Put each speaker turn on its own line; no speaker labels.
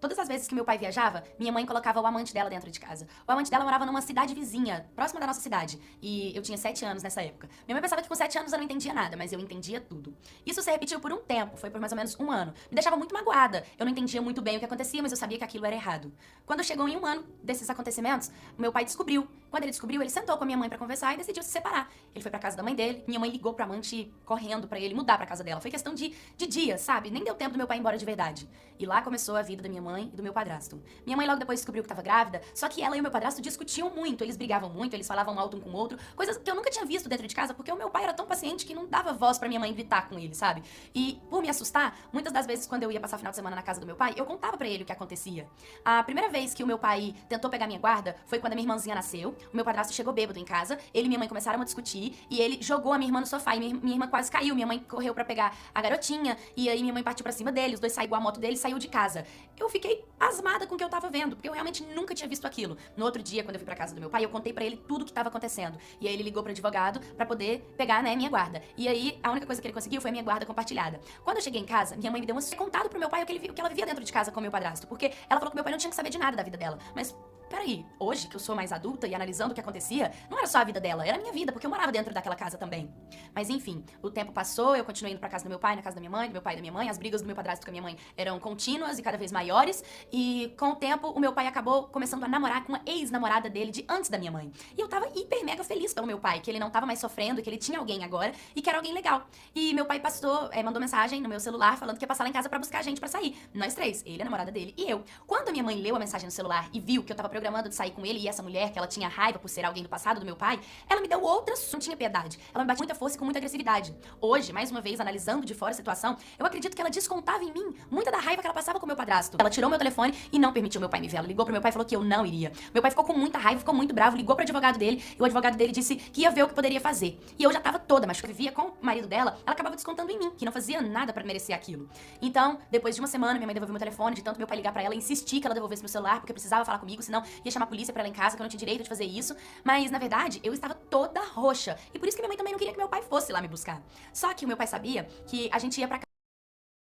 Todas as vezes que meu pai viajava, minha mãe colocava o amante dela dentro de casa. O amante dela morava numa cidade vizinha, próxima da nossa cidade. E eu tinha 7 anos nessa época. Minha mãe pensava que com 7 anos eu não entendia nada, mas eu entendia tudo. Isso se repetiu por um tempo, foi por mais ou menos um ano. Me deixava muito magoada. Eu não entendia muito bem o que acontecia, mas eu sabia que aquilo era errado. Quando chegou em um ano desses acontecimentos, meu pai descobriu. Quando ele descobriu, ele sentou com a minha mãe pra conversar e decidiu se separar. Ele foi pra casa da mãe dele, minha mãe ligou pro amante correndo pra ele mudar pra casa dela. Foi questão de dias, sabe? Nem deu tempo do meu pai ir embora de verdade. E lá começou a vida da minha mãe e do meu padrasto. Minha mãe logo depois descobriu que tava grávida, só que ela e o meu padrasto discutiam muito, eles brigavam muito, eles falavam alto um com o outro, coisas que eu nunca tinha visto dentro de casa, porque o meu pai era tão paciente que não dava voz pra minha mãe gritar com ele, sabe? E por me assustar, muitas das vezes quando eu ia passar final de semana na casa do meu pai, eu contava pra ele o que acontecia. A primeira vez que o meu pai tentou pegar minha guarda foi quando a minha irmãzinha nasceu, o meu padrasto chegou bêbado em casa, ele e minha mãe começaram a discutir, e ele jogou a minha irmã no sofá, e minha irmã quase caiu, minha mãe correu pra pegar a garotinha, e aí minha mãe partiu pra cima dele, os dois saíram igual a moto dele, saiu de casa. Eu fiquei pasmada com o que eu tava vendo, porque eu realmente nunca tinha visto aquilo. No outro dia, quando eu fui pra casa do meu pai, eu contei pra ele tudo o que tava acontecendo. E aí ele ligou pro advogado pra poder pegar, né, minha guarda. E aí, a única coisa que ele conseguiu foi a minha guarda compartilhada. Quando eu cheguei em casa, minha mãe me deu contado pro meu pai o que ela vivia dentro de casa com o meu padrasto, porque ela falou que meu pai não tinha que saber de nada da vida dela. Mas peraí, hoje que eu sou mais adulta e analisando o que acontecia, não era só a vida dela, era a minha vida, porque eu morava dentro daquela casa também. Mas enfim, o tempo passou, eu continuei indo pra casa do meu pai, na casa da minha mãe, do meu pai e da minha mãe, as brigas do meu padrasto com a minha mãe eram contínuas e cada vez maiores, e com o tempo o meu pai acabou começando a namorar com uma ex-namorada dele de antes da minha mãe. E eu tava hiper mega feliz pelo meu pai, que ele não tava mais sofrendo, que ele tinha alguém agora e que era alguém legal. E meu pai mandou mensagem no meu celular falando que ia passar lá em casa pra buscar a gente pra sair. Nós três, ele, a namorada dele e eu. Quando a minha mãe leu a mensagem no celular e viu que eu tava programando de sair com ele e essa mulher, que ela tinha raiva por ser alguém do passado do meu pai, ela me deu outras, não tinha piedade. Ela me bateu com muita força e com muita agressividade. Hoje, mais uma vez, analisando de fora a situação, eu acredito que ela descontava em mim muita da raiva que ela passava com o meu padrasto. Ela tirou meu telefone e não permitiu meu pai me ver. Ela ligou pro meu pai e falou que eu não iria. Meu pai ficou com muita raiva, ficou muito bravo, ligou pro advogado dele e o advogado dele disse que ia ver o que poderia fazer. E eu já tava toda, mas que eu vivia com o marido dela, ela acabava descontando em mim, que não fazia nada pra merecer aquilo. Então, depois de uma semana, minha mãe devolveu meu telefone, de tanto meu pai ligar pra ela, insistir que ela devolvesse meu celular, porque precisava falar comigo, senão ia chamar a polícia pra ela em casa, que eu não tinha direito de fazer isso. Mas, na verdade, eu estava toda roxa. E por isso que minha mãe também não queria que meu pai fosse lá me buscar. Só que o meu pai sabia que a gente ia pra